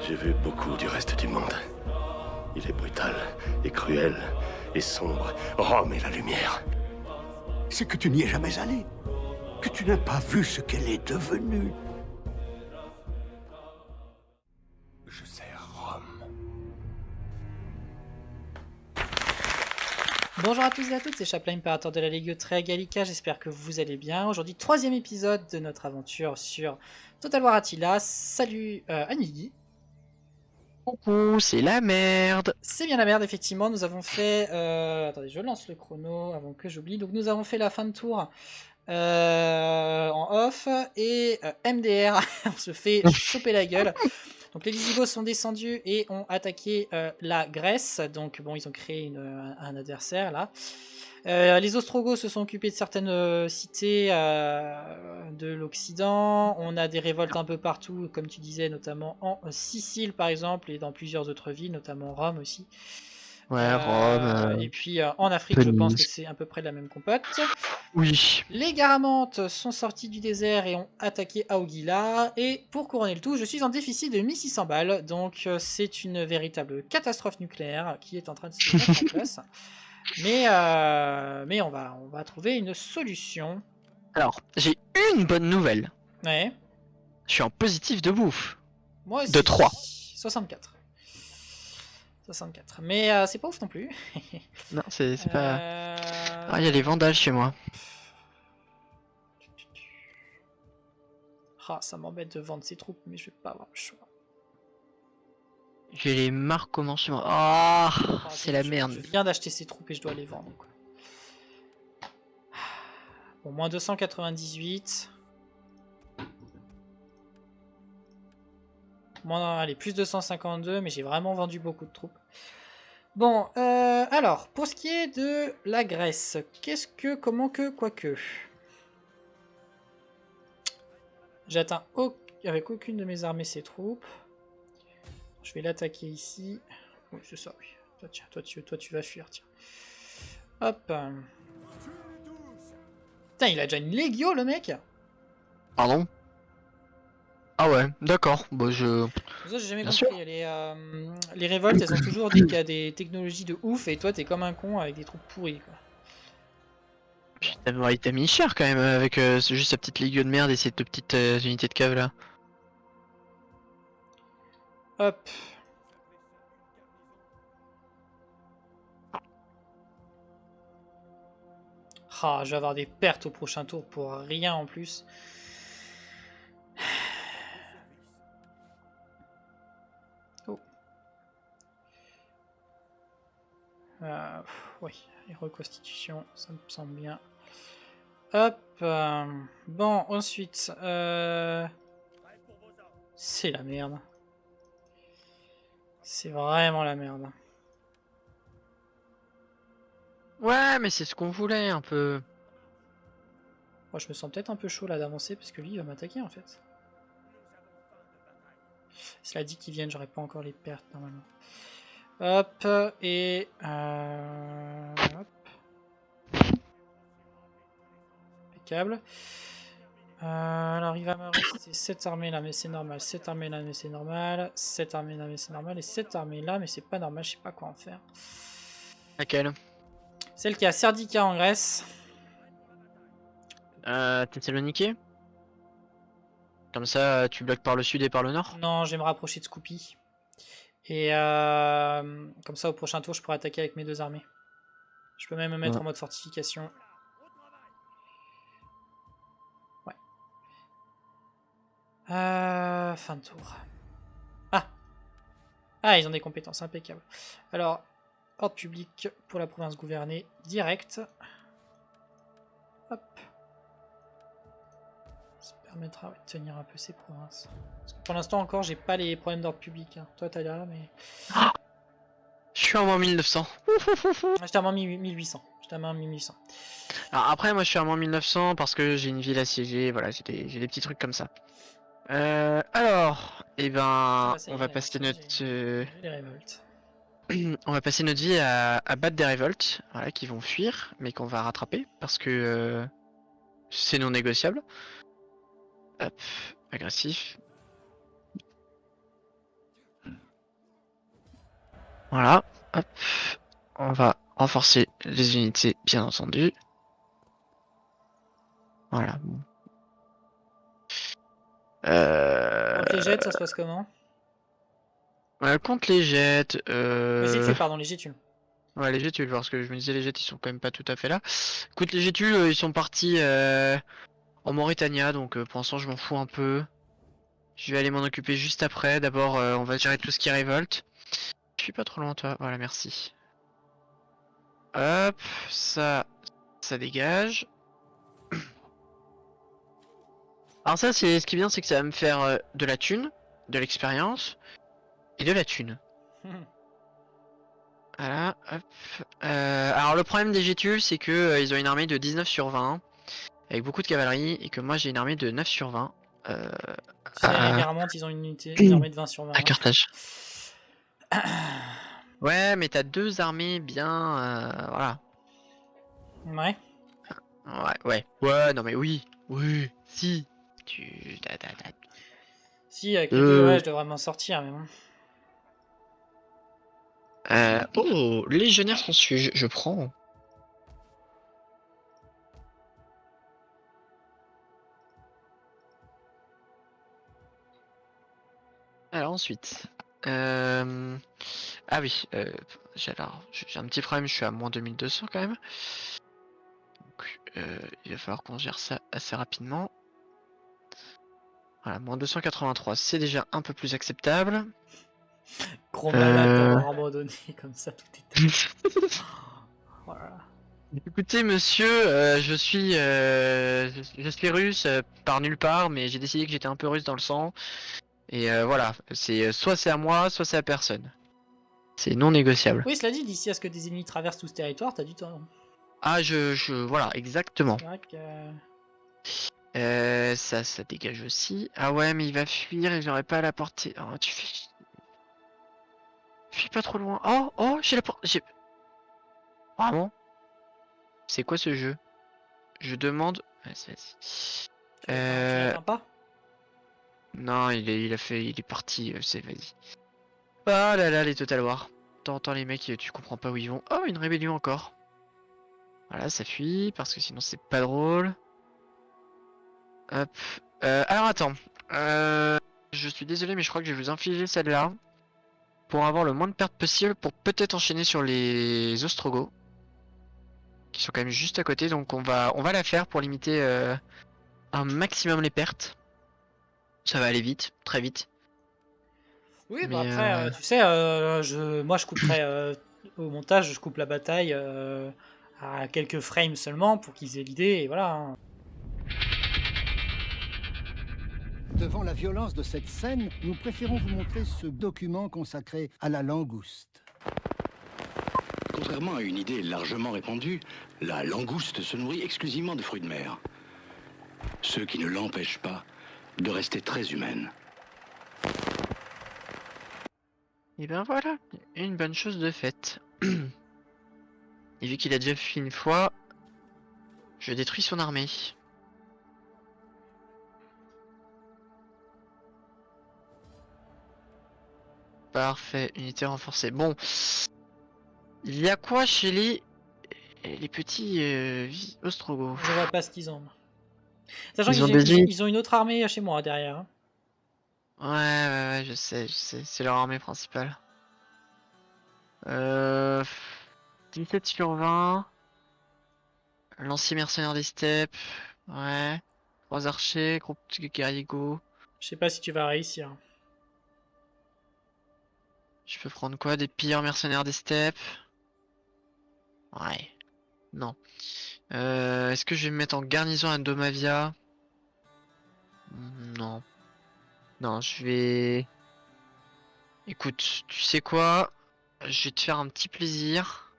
J'ai vu beaucoup du reste du monde. Il est brutal et cruel et sombre. Rome est la lumière. C'est que tu n'y es jamais allé. Que tu n'as pas vu ce qu'elle est devenue. Je sers Rome. Bonjour à tous et à toutes, c'est Chaplin, impérateur de la Légio Trea Gallica, j'espère que vous allez bien. Aujourd'hui, troisième épisode de notre aventure sur Total War Attila. Salut Anili. Coucou, c'est la merde. C'est bien la merde, effectivement, nous avons fait... Attendez, je lance le chrono avant que j'oublie. Donc nous avons fait la fin de tour en off et MDR, on se fait choper la gueule. Donc les Visigoths sont descendus et ont attaqué la Grèce. Donc bon, ils ont créé un adversaire là. Les Ostrogoths se sont occupés de certaines cités de l'Occident. On a des révoltes un peu partout, comme tu disais, notamment en Sicile par exemple, et dans plusieurs autres villes, notamment Rome aussi. Ouais, Rome, Et puis en Afrique, je pense que Venise. c'est à peu près la même compote. Oui. Les Garamantes sont sortis du désert et ont attaqué Aougila. Et pour couronner le tout, je suis en déficit de 1600 balles. Donc c'est une véritable catastrophe nucléaire qui est en train de se mettre en place. Mais on va trouver une solution. Alors, j'ai une bonne nouvelle. Ouais. Je suis en positif de bouffe. Moi aussi. De 3. 64. 64. Mais c'est pas ouf non plus. Non, c'est pas... Euh, Ah, il y a les vendages chez moi. Ah, ça m'embête de vendre ces troupes, mais je vais pas avoir le choix. J'ai les marquements chez moi. Ah, Ah, c'est la je merde. viens d'acheter ces troupes et je dois les vendre, quoi. Bon, moins 298. Allez, plus 252, mais j'ai vraiment vendu beaucoup de troupes. Bon, alors, pour ce qui est de la Grèce, comment que, quoique. J'atteins avec aucune de mes armées ces troupes. Je vais l'attaquer ici. Oui, c'est ça, oui. Toi, tiens, toi, tu vas fuir, tiens. Hop. Putain, il a déjà une légio, le mec. Pardon? Ah ouais, d'accord. Bah je... Ça, j'ai jamais Bien compris. Les révoltes, elles ont toujours dit qu'il y a des technologies de ouf, et toi, t'es comme un con avec des troupes pourries, quoi. Putain, il t'a mis cher quand même avec juste sa petite légume de merde et ses deux petites unités de cave là. Hop. Ah, je vais avoir des pertes au prochain tour pour rien en plus. Oh. Oui, les reconstitutions, ça me semble bien. Hop. Bon, ensuite. C'est la merde. C'est vraiment la merde. Ouais, mais c'est ce qu'on voulait un peu. Moi, je me sens peut-être un peu chaud là d'avancer parce que lui il va m'attaquer en fait. Cela dit qu'ils viennent, j'aurais pas encore les pertes normalement. Hop, et... hop. Impeccable. Alors il va me rester cette armée là mais c'est normal, cette armée là mais c'est normal, cette armée là mais c'est normal, et cette armée là mais c'est pas normal, je sais pas quoi en faire. Laquelle? Celle qui a Serdica en Grèce. Thessaloniké? Comme ça, tu bloques par le sud et par le nord? Non, je vais me rapprocher de Scoopy. Et comme ça au prochain tour je pourrai attaquer avec mes deux armées. Je peux même me mettre en mode fortification. Ouais. Fin de tour. Ah. Ah, ils ont des compétences impeccables. Alors, ordre public pour la province gouvernée, direct. Hop. Ça permettra de tenir un peu ces provinces. Parce que pour l'instant encore, j'ai pas les problèmes d'ordre public. Hein. Toi, t'as là, mais... Je suis en moins 1900. J'étais à moins 1800. J'étais à moins 1800. Alors après, moi je suis à moins 1900 parce que j'ai une ville assiégée, voilà, j'ai des petits trucs comme ça. Alors, et ben, Ça y on est, va la passer machine, notre, j'ai les révoltes. on va passer notre vie à battre des révoltes, voilà, qui vont fuir, mais qu'on va rattraper parce que c'est non négociable. Hop, agressif. Voilà, hop. On va renforcer les unités, bien entendu. Voilà. Contre les jets, ça se passe comment? Contre les jets, Les gétules, pardon, les gétules. ouais, les jets, parce que je me disais les jets, ils sont quand même pas tout à fait là. Écoute, les jets, ils sont partis en Mauritania, donc pour l'instant, je m'en fous un peu. Je vais aller m'en occuper juste après. D'abord, on va gérer tout ce qui révolte. Je suis pas trop loin, toi. Voilà, merci. Hop, ça dégage. Alors ça, c'est ce qui est bien, c'est que ça va me faire de la thune, de l'expérience et de la thune. Voilà, hop. Alors le problème des Gétules, c'est que ils ont une armée de 19 sur 20, avec beaucoup de cavalerie, et que moi j'ai une armée de 9 sur 20. Tu sais, les Guermantes, ils ont une armée de 20 sur 20. À Carthage. Ouais, mais t'as deux armées bien... voilà. Ouais. Ouais, non mais oui. Oui, si. Si, avec les deux, ouais, je devrais m'en sortir, mais bon. Oh, légionnaire transfuge, je prends. Alors ensuite... Ah oui, j'ai un petit problème, je suis à moins 2200 quand même. Donc il va falloir qu'on gère ça assez rapidement. Voilà, moins 283, c'est déjà un peu plus acceptable. Gros malade d'avoir abandonné comme ça, tout est... Voilà. Écoutez monsieur, je suis russe par nulle part, mais j'ai décidé que j'étais un peu russe dans le sang. Et voilà, c'est soit c'est à moi, soit c'est à personne. C'est non négociable. Oui, cela dit, d'ici à ce que des ennemis traversent tout ce territoire, t'as du temps. Ah, voilà, exactement. C'est vrai que... Ça dégage aussi. Ah ouais, mais il va fuir et j'aurais pas à la portée. Oh, tu fais... Fuis pas trop loin. Oh, j'ai la porte. Vraiment? C'est quoi ce jeu? Je demande... Vas-y. Tu l'atteins pas? Non, il est parti, vas-y. Ah là là, les Total War. T'entends les mecs, tu comprends pas où ils vont. Oh, une rébellion encore. Voilà, ça fuit, parce que sinon c'est pas drôle. Hop. Alors attends. Je suis désolé, mais je crois que je vais vous infliger celle-là. Pour avoir le moins de pertes possible, pour peut-être enchaîner sur les Ostrogoths. Qui sont quand même juste à côté, donc on va la faire pour limiter un maximum les pertes. Ça va aller vite, très vite. Oui, bah Mais après, tu sais, moi je couperai au montage, je coupe la bataille à quelques frames seulement pour qu'ils aient l'idée, et voilà. Hein. Devant la violence de cette scène, nous préférons vous montrer ce document consacré à la langouste. Contrairement à une idée largement répandue, la langouste se nourrit exclusivement de fruits de mer. Ce qui ne l'empêche pas de rester très humaine. et ben voilà, une bonne chose de faite. Et vu qu'il a déjà fui une fois, je détruis son armée. Parfait, unité renforcée. Bon, il y a quoi chez les petits Ostrogoths? Je vois pas ce qu'ils ont. Sachant Ils ont qu'ils des unités. ils ont une autre armée chez moi derrière. Hein. Ouais, je sais, c'est leur armée principale. 17 sur 20. Lancier mercenaire des steppes. Ouais. 3 archers, groupe de guerriers go. Je sais pas si tu vas réussir. Je peux prendre quoi? Des pilleurs mercenaires des steppes? Ouais. Non. Est-ce que je vais me mettre en garnison à Domavia? Non. Non, je vais... Écoute, tu sais quoi? Je vais te faire un petit plaisir.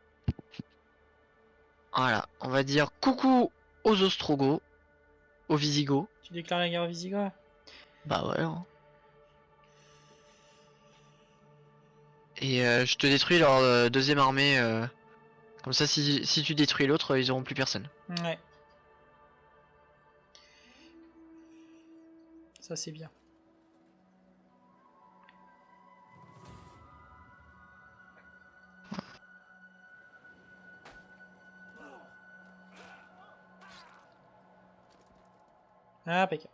Voilà, on va dire coucou aux Ostrogoths, aux Visigoths. Tu déclares la guerre aux Visigoths? Bah ouais. Hein. Et je te détruis leur deuxième armée. Comme ça, si tu détruis l'autre, ils auront plus personne. Ouais. Ça c'est bien. Impeccable.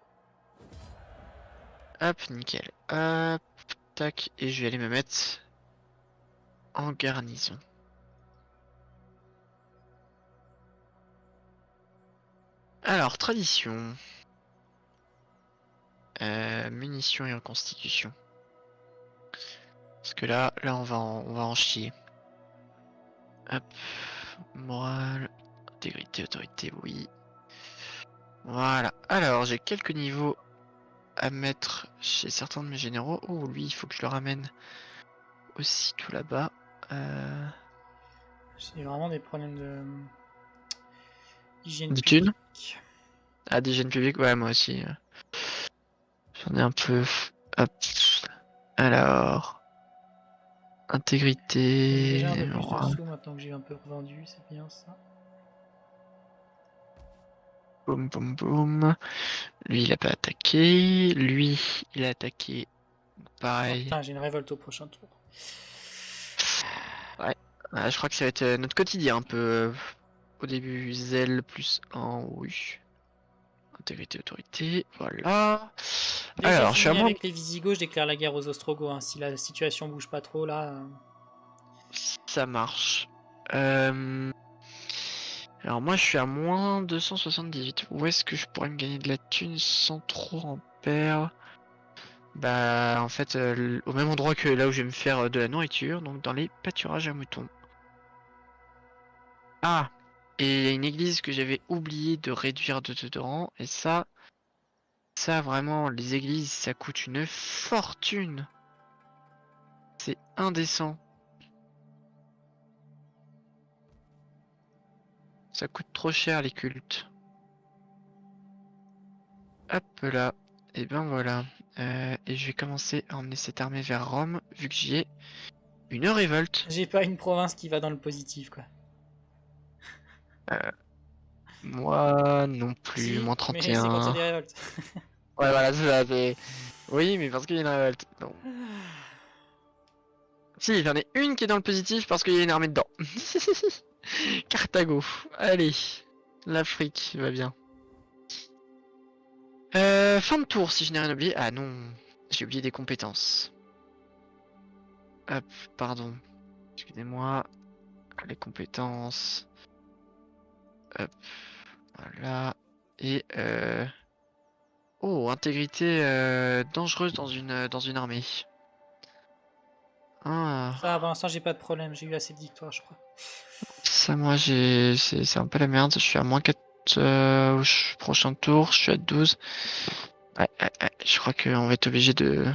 Hop, nickel. Hop, tac, et je vais aller me mettre en garnison. Alors, tradition. Munitions et reconstitution. Parce que là on va en chier. Hop, morale, intégrité, autorité, oui. Voilà. Alors, j'ai quelques niveaux à mettre chez certains de mes généraux. Oh, lui, il faut que je le ramène aussi tout là-bas. J'ai vraiment des problèmes de d'hygiène Des thunes publique. Ah, d'hygiène publique, ouais, moi aussi. J'en ai un peu. Hop. Alors. J'ai Intégrité. déjà un peu plus de Voilà. sous maintenant que j'ai un peu revendu, c'est bien ça. Boum, boum, boum. Lui, il a pas attaqué. Lui, il a attaqué. Pareil. Putain, j'ai une révolte au prochain tour. Ouais. Je crois que ça va être notre quotidien un peu. Au début, zèle plus 1, oui. Intégrité, autorité, voilà. Dès que Alors, j'ai je suis à fini moins. avec les Visigoths, je déclare la guerre aux Ostrogoths. Hein. Si la situation bouge pas trop là. Ça marche. Alors, moi, je suis à moins 278. Où est-ce que je pourrais me gagner de la thune sans trop en perdre? Bah, en fait, au même endroit que là où je vais me faire de la nourriture, donc dans les pâturages à moutons. Ah! Et il y a une église que j'avais oublié de réduire de rang, et ça vraiment, les églises, ça coûte une fortune. C'est indécent. Ça coûte trop cher les cultes. Hop là. Et ben voilà. Et je vais commencer à emmener cette armée vers Rome, vu que j'y ai une révolte. J'ai pas une province qui va dans le positif quoi. Moi non plus, Si, moins mais c'est quand il y a 31. des révoltes. Ouais, voilà, c'est ça. Oui, mais parce qu'il y a une révolte. Non. Si, j'en ai une qui est dans le positif parce qu'il y a une armée dedans. Carthago. Allez. L'Afrique va bien. Fin de tour si je n'ai rien oublié. Ah non, j'ai oublié des compétences. Hop, pardon. Excusez-moi. Les compétences. Hop, voilà. Et oh, intégrité dangereuse dans une armée. Ah, Ça, pour l'instant, j'ai pas de problème. J'ai eu assez de victoires, je crois. ça moi c'est un peu la merde. Je suis à moins 4 au prochain tour. Je suis à 12. Ouais, je crois qu'on va être obligé de.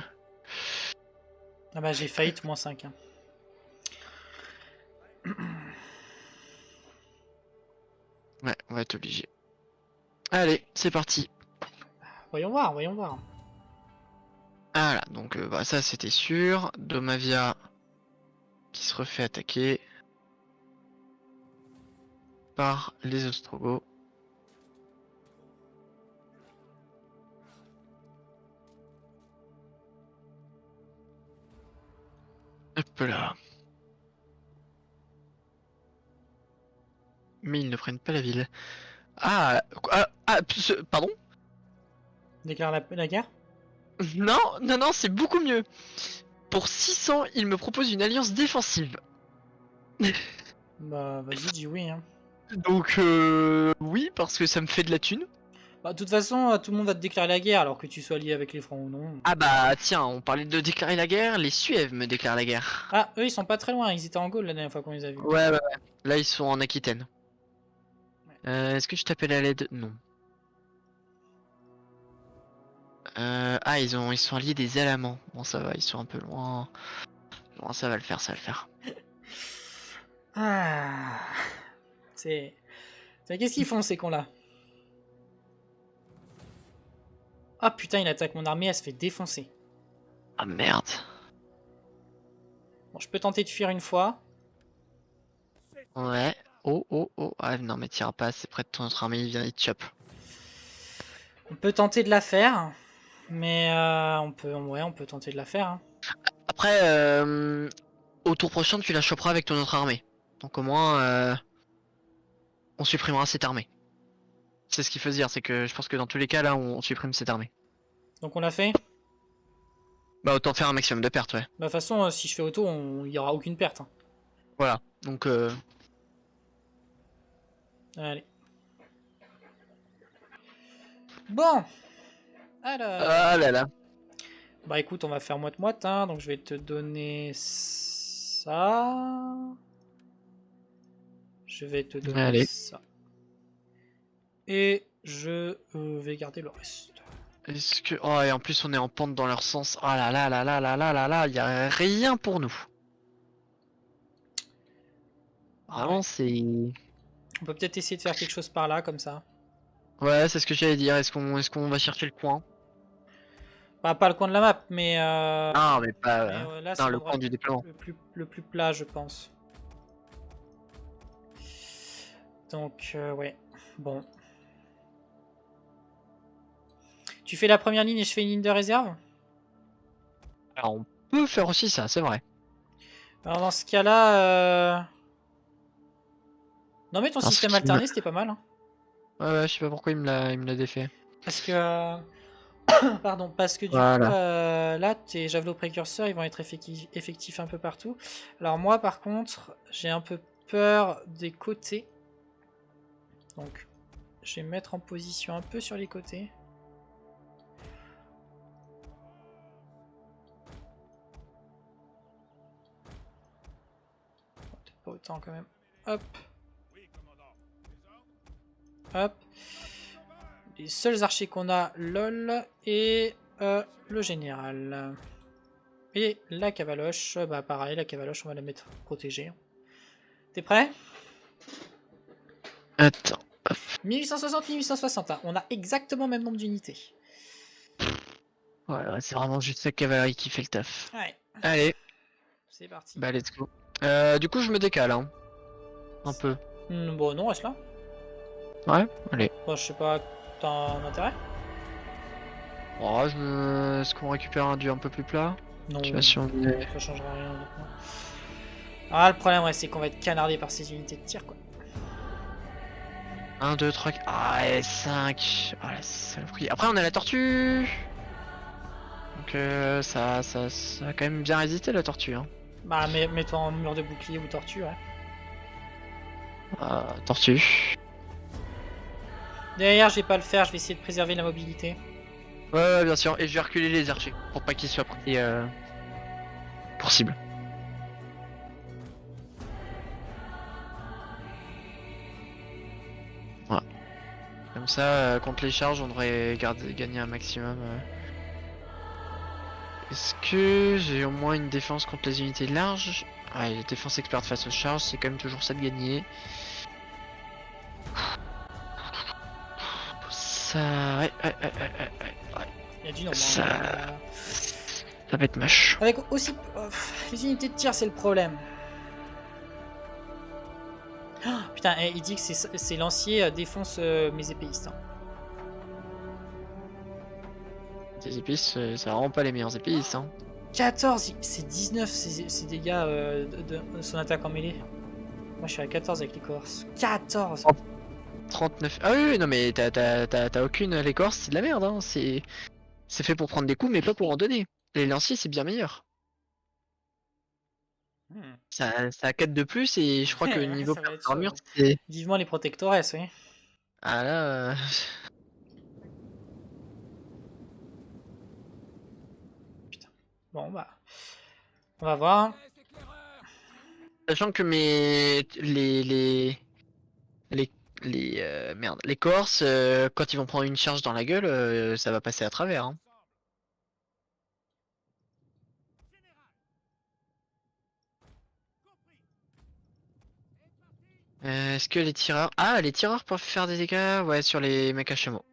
Ah bah, j'ai faillite, moins 5. Hein. Ouais, on va être obligé. Allez, c'est parti. Voyons voir, voyons voir. Voilà, donc bah, ça c'était sûr. Domavia qui se refait attaquer par les Ostrogoths. Hop là. Mais ils ne prennent pas la ville. Pardon? Déclare la guerre. Non, non, non, c'est beaucoup mieux. Pour 600, ils me proposent une alliance défensive. Bah, vas-y, dis oui. Hein. Donc, oui, parce que ça me fait de la thune. Bah, de toute façon, tout le monde va te déclarer la guerre, alors que tu sois lié avec les Francs ou non. Ah bah, tiens, on parlait de déclarer la guerre, les Suèves me déclarent la guerre. Ah, eux, ils sont pas très loin. Ils étaient en Gaule la dernière fois qu'on les a vus. Ouais, ouais, ouais. Là, ils sont en Aquitaine. Est-ce que je t'appelle à l'aide? Non. Ah, ils sont alliés des Alamans. Bon, ça va, ils sont un peu loin. Bon, ça va le faire, ça va le faire. Ah. Qu'est-ce qu'ils font, ces cons-là? Ah putain, il attaque mon armée, elle se fait défoncer. Ah merde. Bon, je peux tenter de fuir une fois. Ouais. Oh, oh, oh. Ah non, mais t'iras pas assez près de ton autre armée, il te chope. On peut tenter de la faire. Mais on peut tenter de la faire. Hein. Après, au tour prochain, tu la choperas avec ton autre armée. Donc au moins, on supprimera cette armée. C'est ce qu'il faut se dire, c'est que je pense que dans tous les cas, là, on supprime cette armée. Donc on l'a fait. Bah, autant faire un maximum de pertes, ouais. Bah, de toute façon, si je fais auto, il y aura aucune perte. Hein. Voilà, donc Allez. Bon. Alors. ah là là. Bah écoute, on va faire moite-moite, hein. Donc je vais te donner ça. Je vais te donner Allez. ça. Et je vais garder le reste. Est-ce que... Oh, et en plus, on est en pente dans leur sens. Oh là là là là là là là là, y a rien pour nous. Vraiment, c'est... On peut peut-être essayer de faire quelque chose par là, comme ça. Ouais, c'est ce que j'allais dire. Est-ce qu'on va chercher le coin? Bah, pas le coin de la map, mais... Non, mais pas... mais, là, non, c'est le l'endroit coin du déploiement. le plus plat, je pense. Donc, ouais. Bon. Tu fais la première ligne et je fais une ligne de réserve? Alors, on peut faire aussi ça, c'est vrai. Alors, dans ce cas-là... Non, mais ton Alors, système ce qui alterné, c'était pas mal. Hein. Ouais, je sais pas pourquoi il me l'a défait. Parce que... Pardon, parce que du coup, là, tes javelots précurseurs, ils vont être effectifs un peu partout. Alors moi, par contre, j'ai un peu peur des côtés. Donc, je vais me mettre en position un peu sur les côtés. Peut-être pas autant quand même. Hop. Hop. Les seuls archers qu'on a, LOL, et le général. Et la cavaloche, bah pareil, la cavaloche, on va la mettre protégée. T'es prêt? Attends. 1860-1860, hein. On a exactement le même nombre d'unités. Ouais, c'est vraiment juste la cavalerie qui fait le taf. Ouais, Allez, c'est parti. bah let's go. Du coup, je me décale, hein. Un peu. Bon, non, reste là. Ouais, allez. Bon, je sais pas, t'as un intérêt? Oh, est-ce qu'on récupère un dieu un peu plus plat? Non, Tu vois si on est... ça changera rien honnêtement. Ah, le problème, ouais, c'est qu'on va être canardé par ces unités de tir, quoi. 1, 2, 3, 4... Ah, et 5. Ah, la saloperie. Après, on a la tortue. Donc, ça a quand même bien résisté, la tortue, hein. Bah, mets-toi en mur de bouclier ou tortue, ouais. Tortue. Derrière, je vais pas le faire, je vais essayer de préserver la mobilité. Ouais, bien sûr. Et je vais reculer les archers pour pas qu'ils soient pris pour cible. Voilà. Comme ça, contre les charges, on devrait gagner un maximum. Est-ce que j'ai au moins une défense contre les unités larges? Ouais, la défense experte face aux charges, c'est quand même toujours ça de gagner. Ça... Ouais. Il y a du nombre. Ça... Hein. Ça va être moche. Avec aussi... les unités de tir, c'est le problème. Oh, putain, il dit que c'est lancier défonce mes épéistes. Hein. Les épices, c'est vraiment pas les meilleurs épices, hein. 14, c'est 19 ces dégâts de son attaque en mêlée. Moi je suis à 14 avec les corses. 14 39. Ah oui, non mais t'as aucune... Les corses, c'est de la merde, hein. C'est fait pour prendre des coups, mais pas pour en donner. Les lanciers, c'est bien meilleur. Ça a 4 de plus, et je crois que niveau Ça va être armure, chaud. c'est... Vivement les protectores, oui. Ah là... Bon bah... On va voir. Sachant que merde, les Corses, quand ils vont prendre une charge dans la gueule, ça va passer à travers, hein. Est-ce que les tireurs... Ah, les tireurs peuvent faire des dégâts? Ouais, sur les mecs à chameau.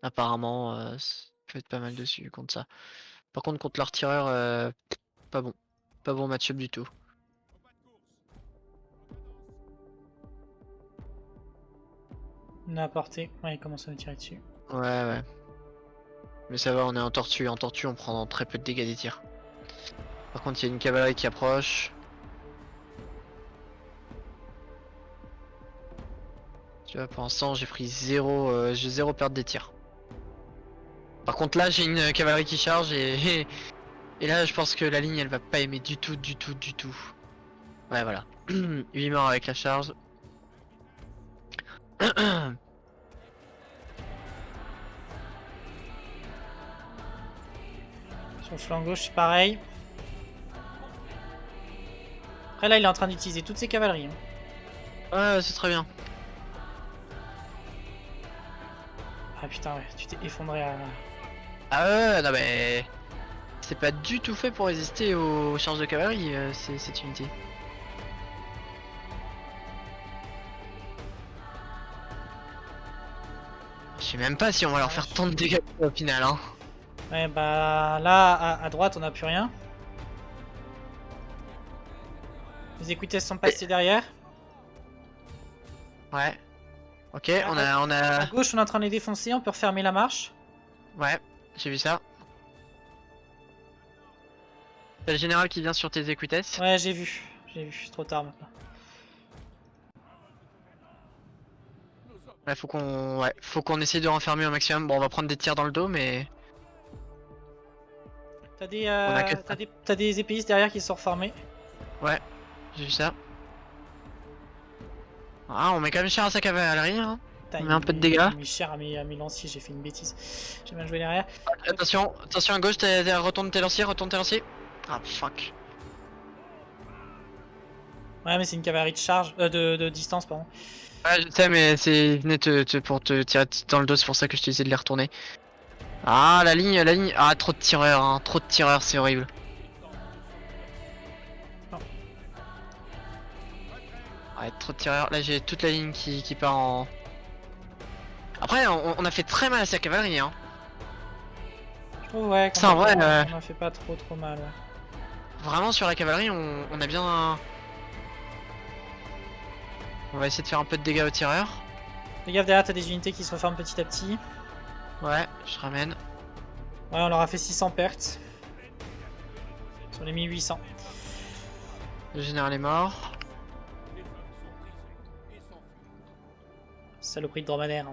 Apparemment, ça peut être pas mal dessus contre ça. Par contre, contre leurs tireurs, pas bon. Pas bon match-up du tout. On a apporté. Ouais, il commence à nous tirer dessus. Ouais. Mais ça va, on est en tortue. En tortue, on prend très peu de dégâts des tirs. Par contre, il y a une cavalerie qui approche. Tu vois, pour l'instant, j'ai pris j'ai 0 perte des tirs. Par contre, là, j'ai une cavalerie qui charge et là, je pense que la ligne, elle va pas aimer du tout, du tout, du tout. Ouais, voilà. 8 morts avec la charge. Sur le flanc gauche, c'est pareil. Après, là, il est en train d'utiliser toutes ses cavaleries. Hein. Ouais, c'est très bien. Ah putain, ouais, tu t'es effondré à... Ah ouais, non mais... C'est pas du tout fait pour résister aux charges de cavalerie, cette unité. Je sais même pas si on va leur faire tant de dégâts au final, hein. Ouais, bah là, à droite, on n'a plus rien. Les écouteurs sont passés derrière. Ouais. Ok, À on a... gauche, on est en train de les défoncer, on peut refermer la marche. Ouais, j'ai vu ça. T'as le général qui vient sur tes écoutesses. Ouais, j'ai vu, c'est trop tard maintenant. Ouais, faut qu'on essaye de renfermer au maximum. Bon, on va prendre des tirs dans le dos, mais... T'as des, a que ça. t'as des épéistes derrière qui sont reformés. Ouais, j'ai vu ça. Ah, on met quand même cher à sa cavalerie, hein. Putain, On met un peu de dégâts. Il met cher à mes lanciers, j'ai fait une bêtise. J'ai mal joué derrière. Attention, attention à gauche, retourne tes lanciers, retourne tes lanciers. Ah, fuck. Ouais, mais c'est une cavalerie de charge, de distance, pardon. Ouais, je sais, mais c'est venu pour te tirer dans le dos, c'est pour ça que je t'ai essayé de les retourner. Ah, la ligne, Ah, trop de tireurs, hein. Trop de tireurs, c'est horrible. Non. Ouais, trop de tireurs. Là, j'ai toute la ligne qui part en... Après, on a fait très mal à sa cavalerie, hein. Je trouve, ouais, Ça, en vrai, on en fait pas trop mal. Ouais. Vraiment, sur la cavalerie, on a bien... On va essayer de faire un peu de dégâts aux tireurs. Fais gaffe, derrière, t'as des unités qui se reforment petit à petit. Ouais, je ramène. Ouais, on leur a fait 600 pertes. Sur les 1800. Le général est mort. Saloperie de dromadaire.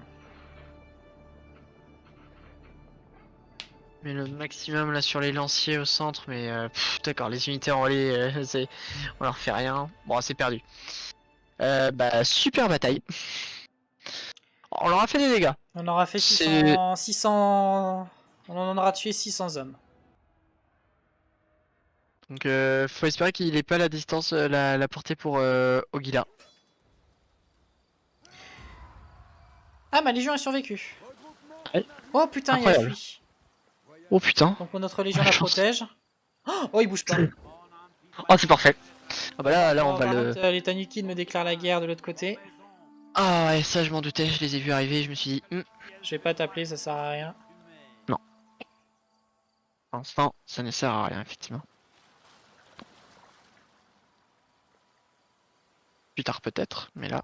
Mais le maximum là sur les lanciers au centre, mais d'accord, les unités en relais, on leur fait rien. Bon, c'est perdu. Bah, super bataille. On leur a fait des dégâts. On aura fait C'est- 600... On en aura tué 600 hommes. Donc, faut espérer qu'il ait pas la distance, la portée pour Ogila. Ah, ma légion a survécu. Ouais. Oh putain, il a Incroyable. fui. Oh putain. Donc notre légion la La chance. protège. Oh, il bouge pas. Oh, c'est parfait. Ah bah là, on Oh, va par le... contre, les Tanukides me déclarent la guerre de l'autre côté. Ah ouais, ça je m'en doutais, je les ai vus arriver, je me suis dit... Je vais pas t'appeler, ça sert à rien. Pour l'instant, ça ne sert à rien, effectivement. Plus tard peut-être, mais là...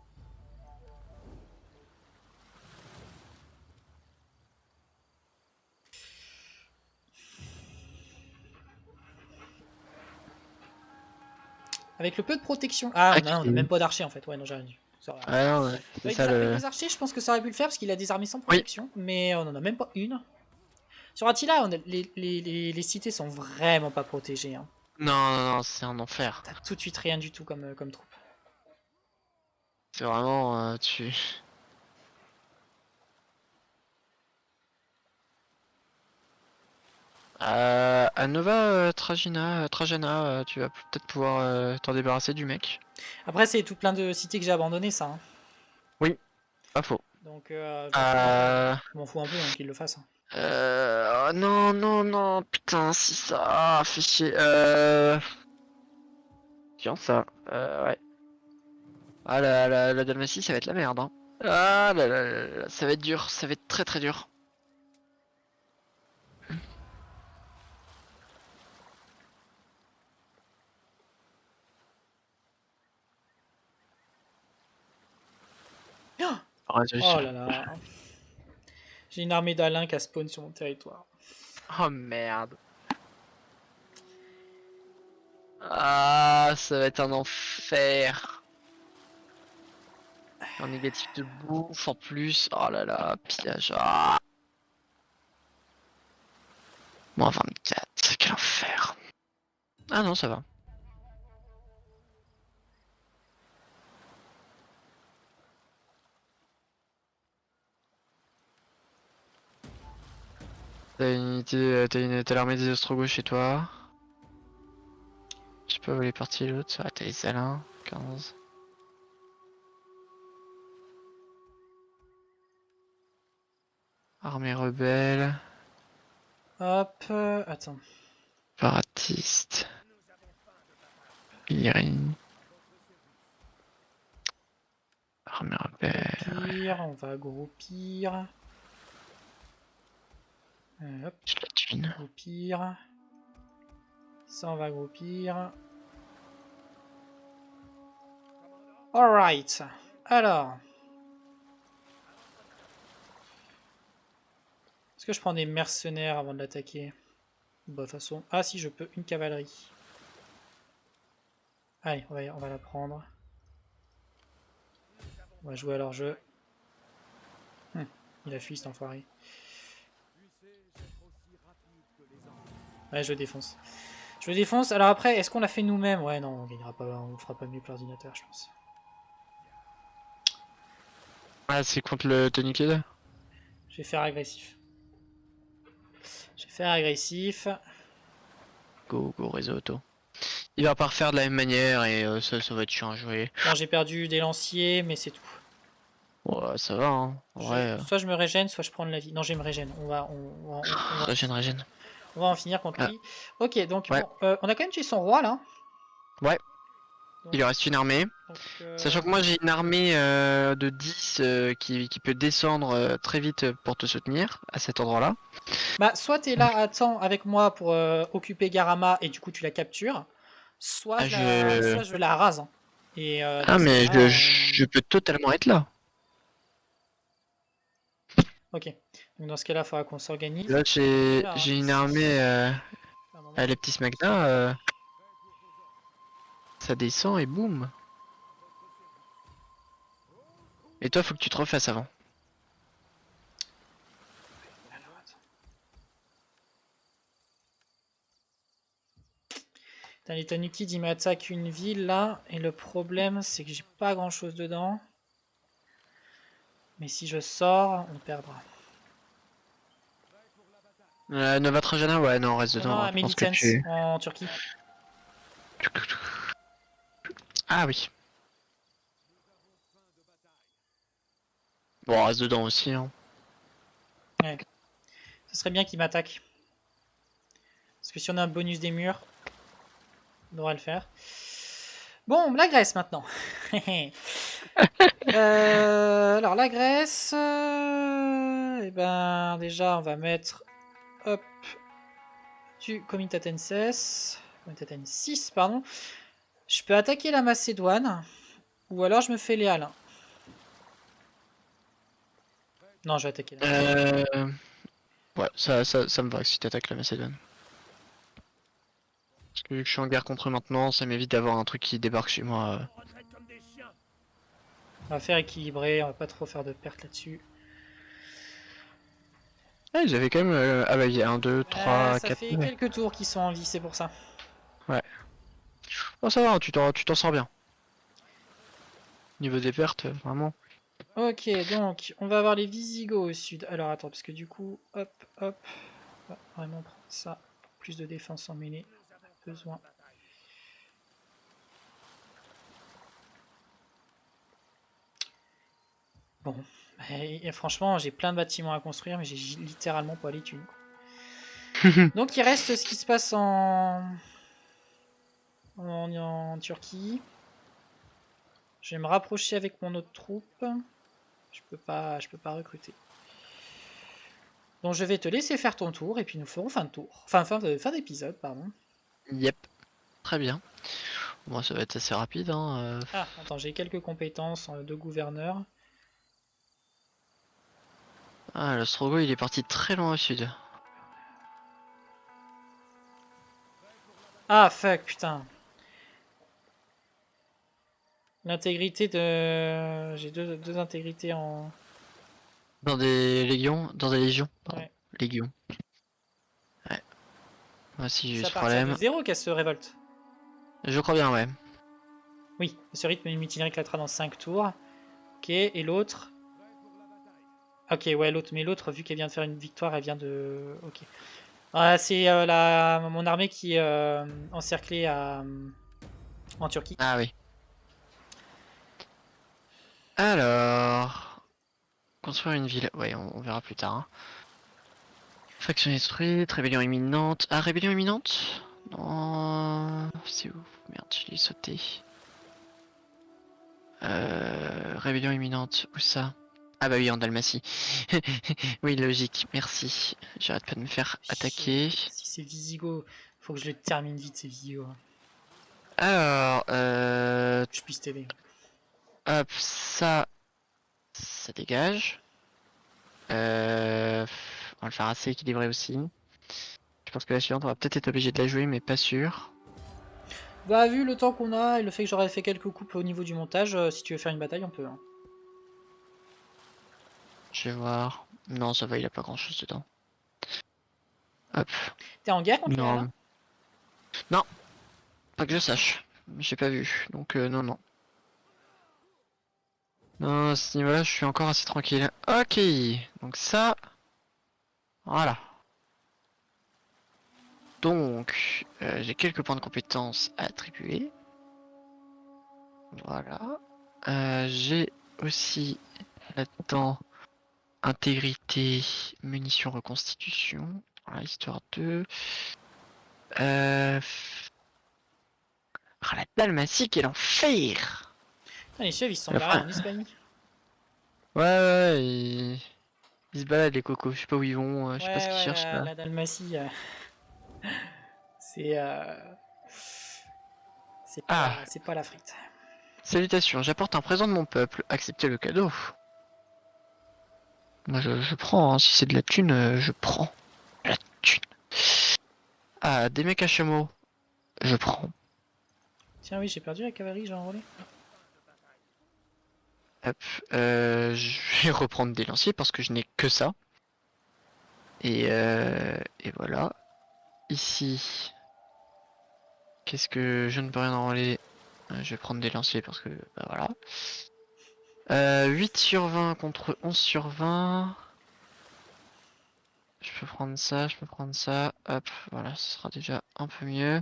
Avec le peu de protection. Ah, Ah, non, on a même pas d'archer en fait. Ouais, non, j'aurais dû. Ça aurait- Ah non, ouais, c'est Avec ça le... les archers, je pense que ça aurait pu le faire parce qu'il a des armées sans protection. Mais on en a même pas une. Sur Attila, les cités sont vraiment pas protégées. Hein. Non, c'est un enfer. T'as tout de suite rien du tout comme troupe. C'est vraiment... tu... Nova Trajana, tu vas peut-être pouvoir t'en débarrasser du mec. Après, c'est tout plein de cités que j'ai abandonnées, ça. Hein. Pas faux. Donc, Euh... je m'en fous un peu hein, qu'ils le fassent. Hein. Oh non, putain, si ça fait chier. Tiens, ça. Ouais. Ah, la Dalmatie, ça va être la merde. Hein. Ah là, ça va être dur, ça va être très très dur. Ah, Oh là là. J'ai une armée d'Alain qui a spawn sur mon territoire. Oh merde. Ah, ça va être un enfer. En négatif de bouffe en plus. Oh là là, pillage. Ah. Moins 24, quel enfer. Ah non, ça va. T'as une unité, t'as l'armée des Ostrogoths chez toi. Je sais pas où elle est partie l'autre. Ah, t'as les Alins, 15. Armée rebelle, Hop, attends. paratiste, Illyrie. Armée rebelle. Groupir, on va groupir. Hop, J'ai de la thune. groupir. Ça, on va groupir. Alright. Alors. Est-ce que je prends des mercenaires avant de l'attaquer? Bah, de toute façon. Ah, si, je peux. Une cavalerie. Allez, on va la prendre. On va jouer à leur jeu. Il a fui cet enfoiré. Ouais, je le défonce. Je le défonce. Alors après, est-ce qu'on l'a fait nous-mêmes? Ouais, non, on gagnera pas. On fera pas mieux que l'ordinateur, je pense. Ah, c'est contre le Tourniquet. Je vais faire agressif. Je vais faire agressif. Go, go, réseau auto. Il va pas refaire de la même manière et ça va être chiant à jouer. Bon, j'ai perdu des lanciers, mais c'est tout. Ouais, ça va, hein. En vrai, Soit je me régène, soit je prends de la vie. Non, je me régène. régène. On va en finir contre Ah. lui. Ok, donc Ouais. bon, on a quand même tué son roi là. Ouais. Donc, Il lui reste une armée. donc, Sachant que moi j'ai une armée de 10 qui peut descendre très vite pour te soutenir à cet endroit-là. bah, soit t'es là à temps avec moi pour occuper Garama et du coup tu la captures, soit, Ah, soit je la rase. Hein. Et, Ah, dans ce mais cas-là, je peux totalement être là. Ok, donc dans ce cas-là, il faudra qu'on s'organise. Là j'ai Là, hein. une armée À un moment. à les petits Magna. Ça descend et boum. Et toi faut que tu te refasses avant. Alors, attends. Putain, les Tanukids, ils m'attaquent une ville là, et le problème c'est que j'ai pas grand chose dedans. Mais si je sors, on perdra. Nova Trajana, ouais, non, reste dedans. Non, Hein, à je pense que Militens, en Turquie. Ah oui. Bon, reste dedans aussi. Hein. Ce serait bien qu'il m'attaque. Parce que si on a un bonus des murs, on devrait le faire. Bon, la Grèce maintenant. Alors la Grèce, eh ben déjà on va mettre hop du Comitatenses, Comitaten 6 pardon. Je peux attaquer la Macédoine ou alors je me fais léal. Non, je vais attaquer la Ouais, ça me va si t'attaques la Macédoine. Parce que vu que je suis en guerre contre eux maintenant, ça m'évite d'avoir un truc qui débarque chez moi. On va faire équilibrer, on va pas trop faire de pertes là-dessus. Ah, ils avaient quand même. Ah bah, il y a 1, 2, 3, Ça 4. fait quelques tours qu'ils sont en vie, c'est pour ça. Ouais. Oh, ça va, tu t'en sors bien. Niveau des pertes, vraiment. Ok, donc on va avoir les Visigoths au sud. Alors attends, parce que du coup, hop, hop, on va vraiment prendre ça. Plus de défense en mêlée. Besoin. Bon, et franchement, j'ai plein de bâtiments à construire, mais j'ai littéralement pas les thunes. Donc il reste ce qui se passe en Turquie. Je vais me rapprocher avec mon autre troupe. Je peux pas recruter. Donc je vais te laisser faire ton tour et puis nous ferons fin de tour. Enfin, fin d'épisode, pardon. Yep. Très bien. Bon, ça va être assez rapide. Hein. Ah, attends, j'ai quelques compétences de gouverneur. Ah, l'Ostrogo, il est parti très loin au sud. Ah, fuck, putain. L'intégrité de... J'ai deux intégrités en... Dans des légions, pardon. Ouais. Légions. Ouais. Moi aussi j'ai eu C'est à ce partir de problème. 0 qu'elle se révolte. Je crois bien, ouais. Oui, ce rythme mutinerie éclatera dans 5 tours. Ok, et l'autre... Ok, ouais, l'autre, mais l'autre, vu qu'elle vient de faire une victoire, elle vient de... Ok. C'est mon armée qui est encerclée en Turquie. Ah oui. Alors... Construire une ville. Ouais, on verra plus tard. Hein. Faction détruite, rébellion imminente. Ah, rébellion imminente? Non... C'est où? Merde, je l'ai sauté. Rébellion imminente, où ça? Ah bah oui, en Dalmatie. Oui, logique, merci. J'arrête pas de me faire attaquer. Si c'est Visigoth, faut que je le termine vite, ces Visigoth. Alors, Que je puisse t'aider. hop, ça dégage. On va le faire assez équilibré aussi. Je pense que la suivante, on va peut-être être obligé de la jouer, mais pas sûr. Bah, vu le temps qu'on a et le fait que j'aurais fait quelques coupes au niveau du montage, si tu veux faire une bataille, on peut. Hein. Je vais voir. Non, ça va, il a pas grand chose dedans. Hop. T'es en guerre contre lui, là Non. Non, pas que je sache. J'ai pas vu, donc non, non. Non, à ce niveau-là, je suis encore assez tranquille. Ok, donc ça... Voilà. Donc, j'ai quelques points de compétence à attribuer. Voilà. J'ai aussi là-dedans intégrité, munitions, reconstitution. Voilà, histoire de... Ah, la Dalmatie, quel enfer! Ah, les Suèves, ils se sont La barrés fin. en Espagne. Ouais, ils se baladent les cocos, je sais pas où ils vont, je sais pas ce qu'ils Ouais, cherchent là. la Dalmatie, c'est... Ah, c'est pas la frite. salutations, j'apporte un présent de mon peuple, acceptez le cadeau. Moi je prends, hein. Si c'est de la thune, je prends. La thune. Ah, des mecs à chameau, je prends. Tiens, oui, j'ai perdu la cavalerie, j'ai enrôlé. Hop, je vais reprendre des lanciers parce que je n'ai que ça. Et voilà. Ici, qu'est-ce que je ne peux rien enrôler? Je vais prendre des lanciers parce que, bah voilà. 8 sur 20 contre 11 sur 20. Je peux prendre ça, je peux prendre ça. Hop, voilà, ce sera déjà un peu mieux.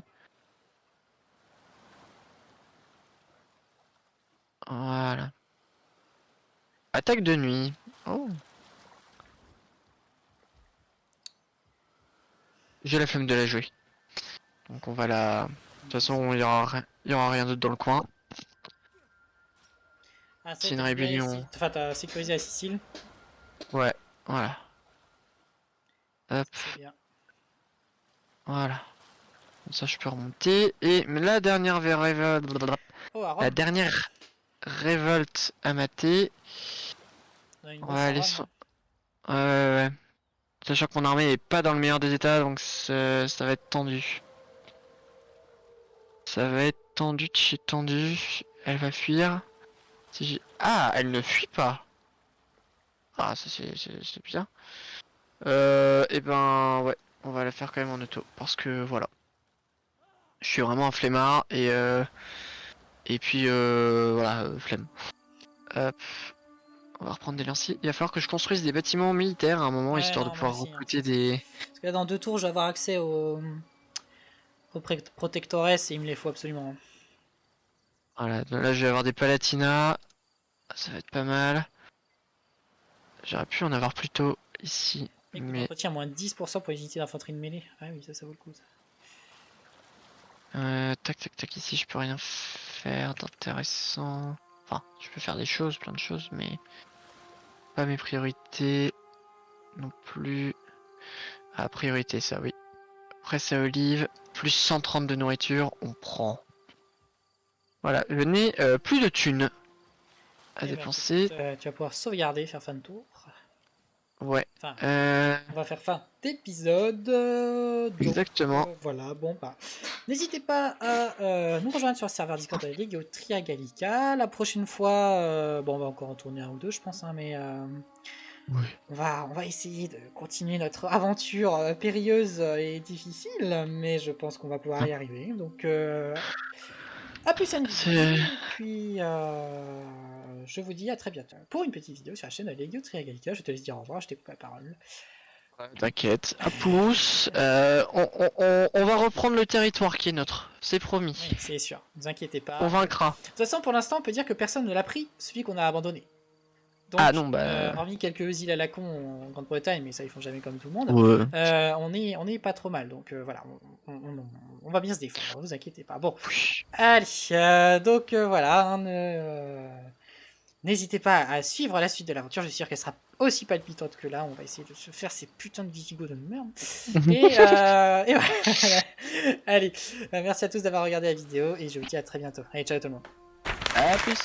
Voilà. Attaque de nuit. Oh. J'ai la flemme de la jouer. Donc on va la... De toute façon, il y aura rien d'autre dans le coin. Ah, ça, C'est une t'as libéré rébellion. Enfin, t'as sécurisé la Sicile. Ouais, voilà. Hop, C'est bien. voilà. Comme ça, je peux remonter. Et la dernière Oh, à la Rome. dernière révolte à mater. On a une On grosse va à aller Rome. sur... Ouais. Sachant que mon armée est pas dans le meilleur des états, donc ça va être tendu. Ça va être tendu de chez tendu. Elle va fuir. Ah, elle ne fuit pas. Ah, ça c'est bien. Et ben ouais, on va la faire quand même en auto. Parce que voilà. Je suis vraiment un flemmard et puis voilà, flemme. Hop. On va reprendre des lanciers. Il va falloir que je construise des bâtiments militaires à un moment, Ouais, histoire de non, moi pouvoir aussi. Hein, recruter des... Parce que là, dans 2 tours, je vais avoir accès au Protectores et il me les faut absolument. Voilà, donc là je vais avoir des Palatinas. Ça va être pas mal. J'aurais pu en avoir plus tôt ici. Écoute, Mais entretien moins 10% pour les unités d'infanterie de mêlée. Ah oui, ça vaut le coup. Ça. tac, ici je peux rien faire d'intéressant. Enfin, je peux faire des choses, plein de choses, mais pas mes priorités non plus. Ah, priorité ça, oui. Presse à olive, plus 130 de nourriture, on prend. Voilà, je n'ai plus de thunes à Eh ben, dépenser. écoute, tu vas pouvoir sauvegarder, faire fin de tour. Ouais. Enfin, Euh... on va faire fin d'épisode. Donc, Exactement. voilà, bon, bah. N'hésitez pas à nous rejoindre sur le serveur Discord de la Ligue au Tria Gallica. La prochaine fois, bon, on va encore en tourner un ou deux, je pense, hein, mais Oui. on va essayer de continuer notre aventure périlleuse et difficile, mais je pense qu'on va pouvoir y arriver. Donc, à plus à une vidéo. Et puis, je vous dis à très bientôt pour une petite vidéo sur la chaîne de la Ligue au Tria Gallica. Je te laisse dire au revoir, je t'ai coupé la parole. T'inquiète. À plus. On va reprendre le territoire qui est nôtre. C'est promis. Oui, c'est sûr, ne vous inquiétez pas. On vaincra. De toute façon, pour l'instant, on peut dire que personne ne l'a pris, celui qu'on a abandonné. Donc, Ah non, bah. hormis quelques îles à la con en Grande-Bretagne, mais ça ils font jamais comme tout le monde, Ouais. on est pas trop mal. Donc voilà, on va bien se défendre, ne vous inquiétez pas. Bon, Oui. allez, donc voilà, hein, n'hésitez pas à suivre la suite de l'aventure, je suis sûr qu'elle sera aussi palpitante que là. On va essayer de se faire ces putains de visigoths de merde. Et voilà. Allez, merci à tous d'avoir regardé la vidéo et je vous dis à très bientôt. Allez, ciao tout le monde. À plus.